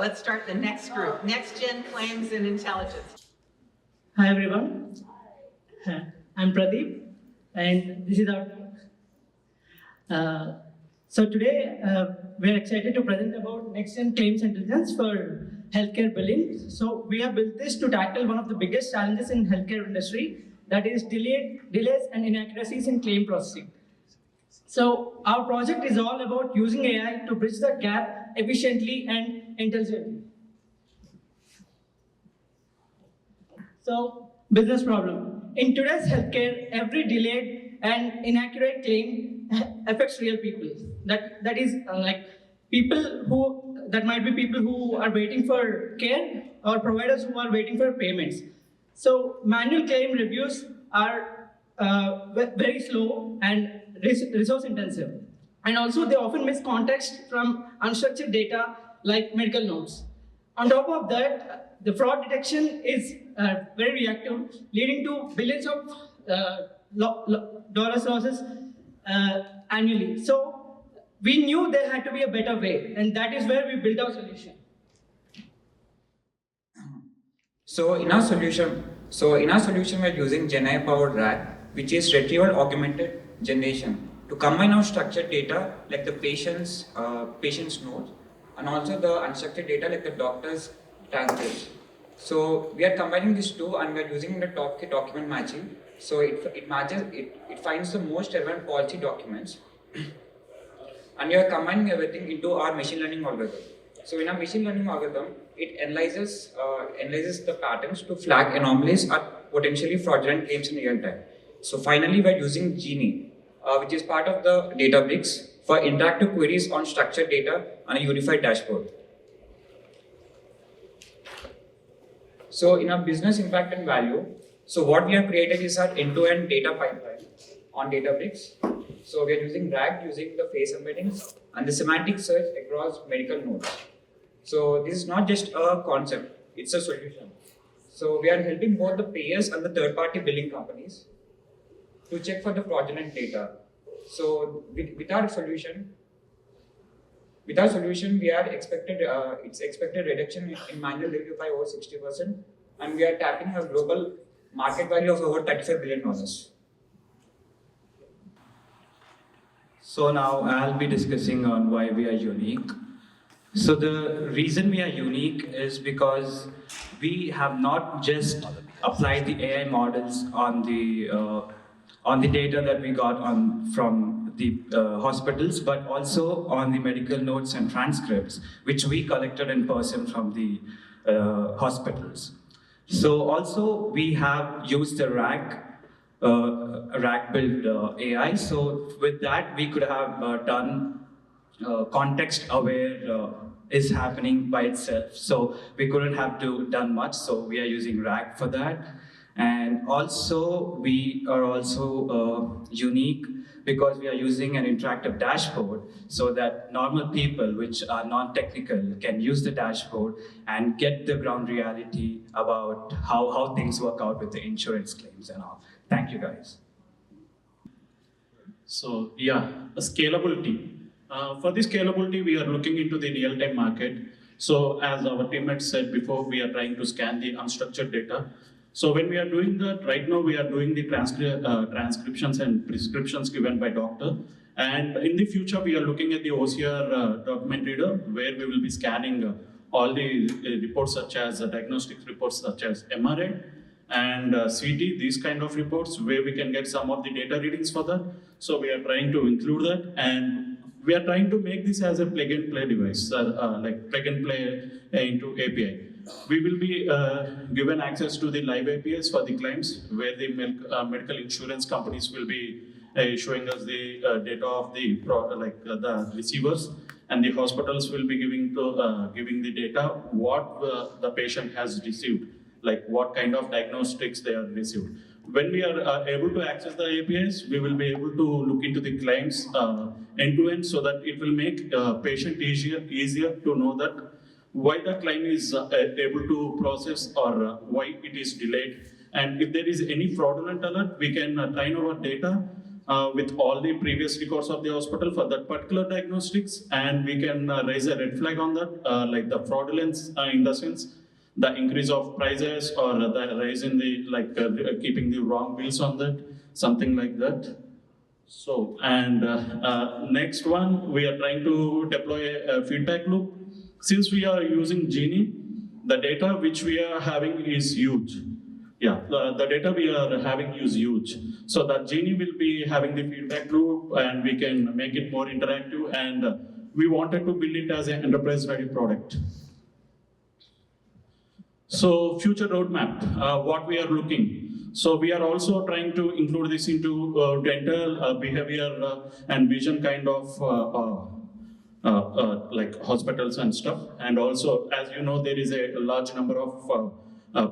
let's start the next group, NextGenClaims and Intelligence. Hi everyone, I'm Pradeep, and this is our. So today we're excited to present about NextGenClaims Intelligence for healthcare billing. So we have built this to tackle one of the biggest challenges in healthcare industry, that is delays and inaccuracies in claim processing. So our project is all about using AI to bridge the gap efficiently and intelligently. So, business problem. In today's healthcare, every delayed and inaccurate claim affects real people. That is like people that might be people who are waiting for care or providers who are waiting for payments. So, manual claim reviews are very slow and resource intensive. And also they often miss context from unstructured data like medical notes. On top of that, the fraud detection is very reactive, leading to billions of dollars losses annually. So we knew there had to be a better way, and that is where we built our solution. So in our solution, we're using GenAI powered RAG, which is retrieval augmented generation, to combine our structured data like the patient's notes and also the unstructured data like the doctor's transcripts. So we are combining these two and we are using the top document matching. So it finds the most relevant policy documents and we are combining everything into our machine learning algorithm. So in our machine learning algorithm, it analyzes the patterns to flag anomalies or potentially fraudulent claims in real time. So finally, we're using Genie, which is part of the Databricks for interactive queries on structured data on a unified dashboard. So in our business impact and value, so what we have created is our end-to-end data pipeline on Databricks. So we are using RAG, using the face embeddings and the semantic search across medical notes. So this is not just a concept, it's a solution. So we are helping both the payers and the third-party billing companies to check for the fraudulent data. So with our solution, we are expected reduction in manual review by over 60%, and we are tapping a global market value of over $35 billion. So now I'll be discussing on why we are unique. So the reason we are unique is because we have not just applied the AI models on the data that we got from the hospitals, but also on the medical notes and transcripts, which we collected in person from the hospitals. So also we have used the RAG built AI. So with that, we could have done context-aware is happening by itself. So we couldn't have done much, so we are using RAG for that. And also, we are also unique because we are using an interactive dashboard so that normal people, which are non-technical, can use the dashboard and get the ground reality about how things work out with the insurance claims and all. Thank you, guys. So yeah, scalability. For the scalability, we are looking into the real-time market. So as our teammates said before, we are trying to scan the unstructured data. So when we are doing that, right now we are doing the transcriptions and prescriptions given by doctor. And in the future, we are looking at the OCR document reader, where we will be scanning all the reports such as diagnostic reports such as MRI and CT, these kind of reports, where we can get some of the data readings for that. So we are trying to include that, and we are trying to make this as a plug-and-play device, like plug-and-play into API. We will be given access to the live APIs for the claims, where the medical insurance companies will be showing us the data of the receivers, and the hospitals will be giving the data what the patient has received, like what kind of diagnostics they have received. When we are able to access the APIs, we will be able to look into the claims end-to-end, so that it will make patient easier to know that why the claim is able to process or why it is delayed. And if there is any fraudulent alert, we can train our data with all the previous records of the hospital for that particular diagnostics, and we can raise a red flag on that, like the fraudulence in the sense the increase of prices or the rise in the keeping the wrong bills on that, something like that. So, and next one, we are trying to deploy a feedback loop. Since we are using Genie, the data which we are having is huge. Yeah, the data we are having is huge. So that Genie will be having the feedback loop and we can make it more interactive, and we wanted to build it as an enterprise-ready product. So future roadmap, what we are looking. So we are also trying to include this into dental, behavior, and vision kind of like hospitals and stuff. And also, as you know, there is a large number of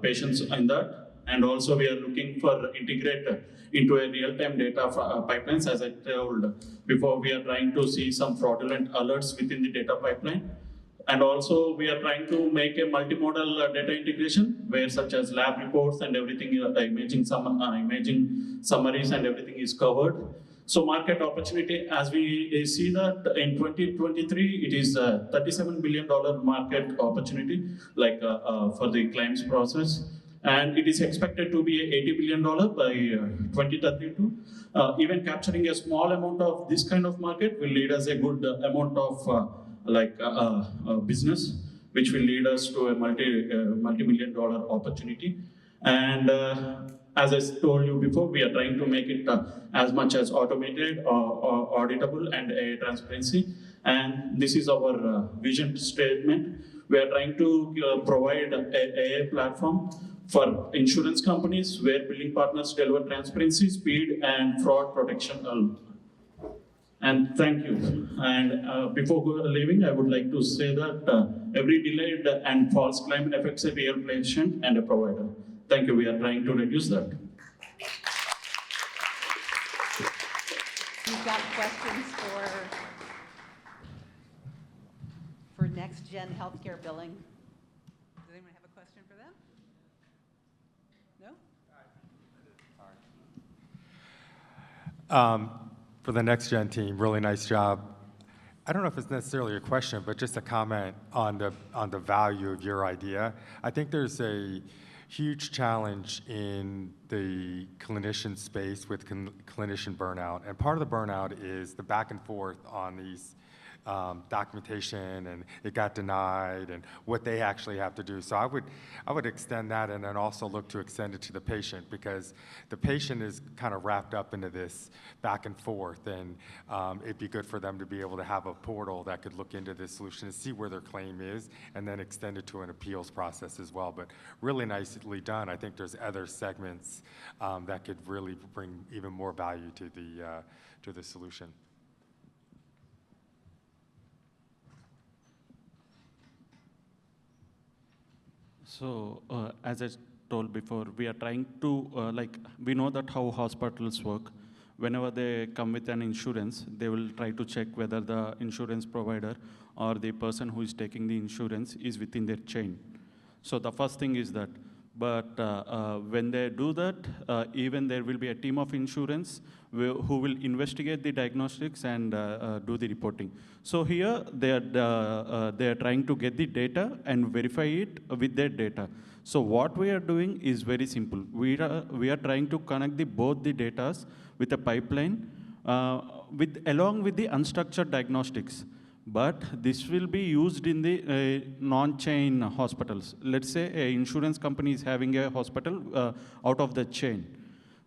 patients in that. And also we are looking for integrate into a real-time data pipelines. As I told before, we are trying to see some fraudulent alerts within the data pipeline. And also we are trying to make a multimodal data integration where such as lab reports and everything, imaging summaries and everything is covered. So market opportunity, as we see that in 2023, it is a $37 billion market opportunity, like for the claims process. And it is expected to be $80 billion by 2032. Even capturing a small amount of this kind of market will lead us a good amount of business, which will lead us to a multi-million dollar opportunity. And as I told you before, we are trying to make it as much as automated or auditable and transparency. And this is our vision statement. We are trying to provide an AI platform for insurance companies where billing partners deliver transparency, speed, and fraud protection. And thank you. And before leaving, I would like to say that every delayed and false claim affects a real patient and a provider. Thank you. We are trying to reduce that. We've got questions for next-gen healthcare billing. Does anyone have a question for them? No? For the NextGen team, really nice job. I don't know if it's necessarily a question, but just a comment on the value of your idea. I think there's a huge challenge in the clinician space with clinician burnout, and part of the burnout is the back and forth on these documentation, and it got denied, and what they actually have to do. So I would extend that, and then also look to extend it to the patient, because the patient is kind of wrapped up into this back and forth, and it'd be good for them to be able to have a portal that could look into this solution and see where their claim is, and then extend it to an appeals process as well. But really nicely done. I think there's other segments that could really bring even more value to the solution. So, as I told before, we are trying to, we know that how hospitals work. Whenever they come with an insurance, they will try to check whether the insurance provider or the person who is taking the insurance is within their chain. So the first thing is that. But when they do that, even there will be a team of insurance who will investigate the diagnostics and do the reporting. So here they are trying to get the data and verify it with their data. So what we are doing is very simple. We are trying to connect both the data with a pipeline along with the unstructured diagnostics. But this will be used in the non-chain hospitals. Let's say an insurance company is having a hospital out of the chain.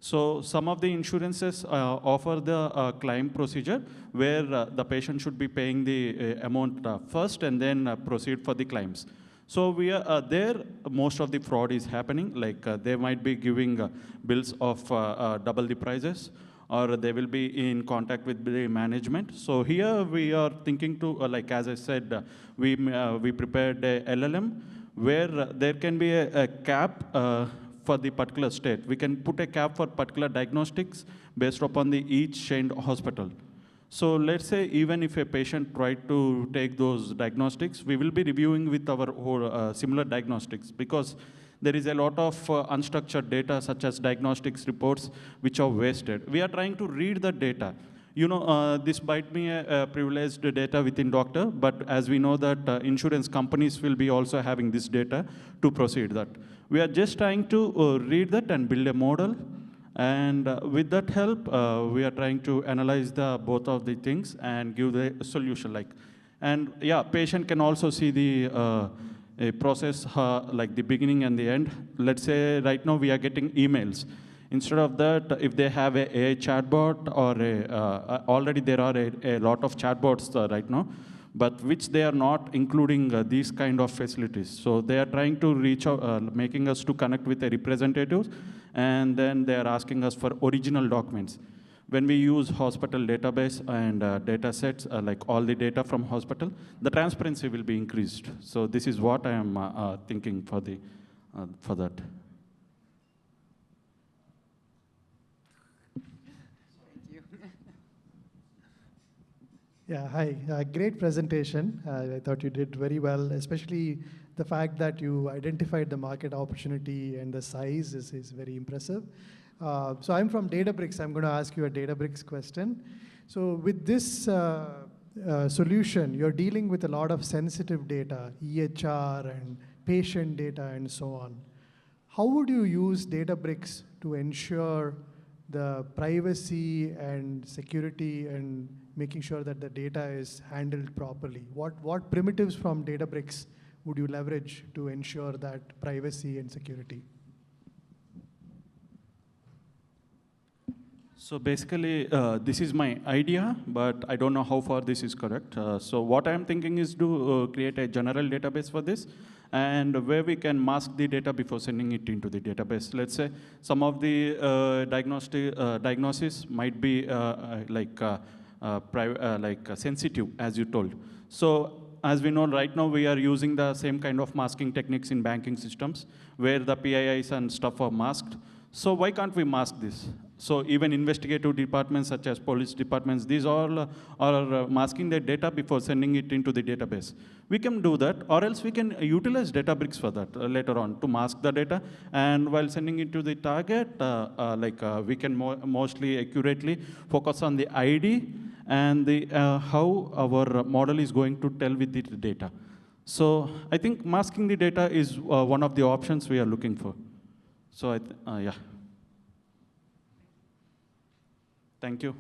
So some of the insurances offer the claim procedure where the patient should be paying the amount first and then proceed for the claims. So we are there, most of the fraud is happening, like they might be giving bills of double the prices, or they will be in contact with the management. So here we are thinking to, as I said, we prepared a LLM where there can be a cap for the particular state. We can put a cap for particular diagnostics based upon each chained hospital. So let's say even if a patient tried to take those diagnostics, we will be reviewing with our whole, similar diagnostics, because there is a lot of unstructured data such as diagnostics reports which are wasted. We are trying to read the data. You know, this might be a privileged data within doctor, but as we know that insurance companies will be also having this data to proceed that. We are just trying to read that and build a model. And with that help, we are trying to analyze the both of the things and give the solution. And yeah, patient can also see the a process like the beginning and the end. Let's say right now we are getting emails. Instead of that, if they have a chatbot or already there are a lot of chatbots right now, but which they are not including these kind of facilities. So they are trying to reach out, making us to connect with the representatives, and then they are asking us for original documents. When we use hospital database and data sets, like all the data from hospital, the transparency will be increased. So this is what I am thinking for that. Yeah, hi. Great presentation. I thought you did very well, especially the fact that you identified the market opportunity and the size is very impressive. So I'm from Databricks. I'm going to ask you a Databricks question. So with this solution, you're dealing with a lot of sensitive data, EHR and patient data and so on. How would you use Databricks to ensure the privacy and security and making sure that the data is handled properly? What primitives from Databricks would you leverage to ensure that privacy and security? So basically, this is my idea, but I don't know how far this is correct. So what I'm thinking is to create a general database for this, and where we can mask the data before sending it into the database. Let's say some of the diagnosis might be sensitive, as you told. So as we know, right now we are using the same kind of masking techniques in banking systems, where the PIIs and stuff are masked. So why can't we mask this? So even investigative departments such as police departments, these all are masking their data before sending it into the database. We can do that, or else we can utilize Databricks for that later on to mask the data. And while sending it to the target, we can mostly accurately focus on the ID and the how our model is going to tell with the data. So I think masking the data is one of the options we are looking for. So yeah. Thank you.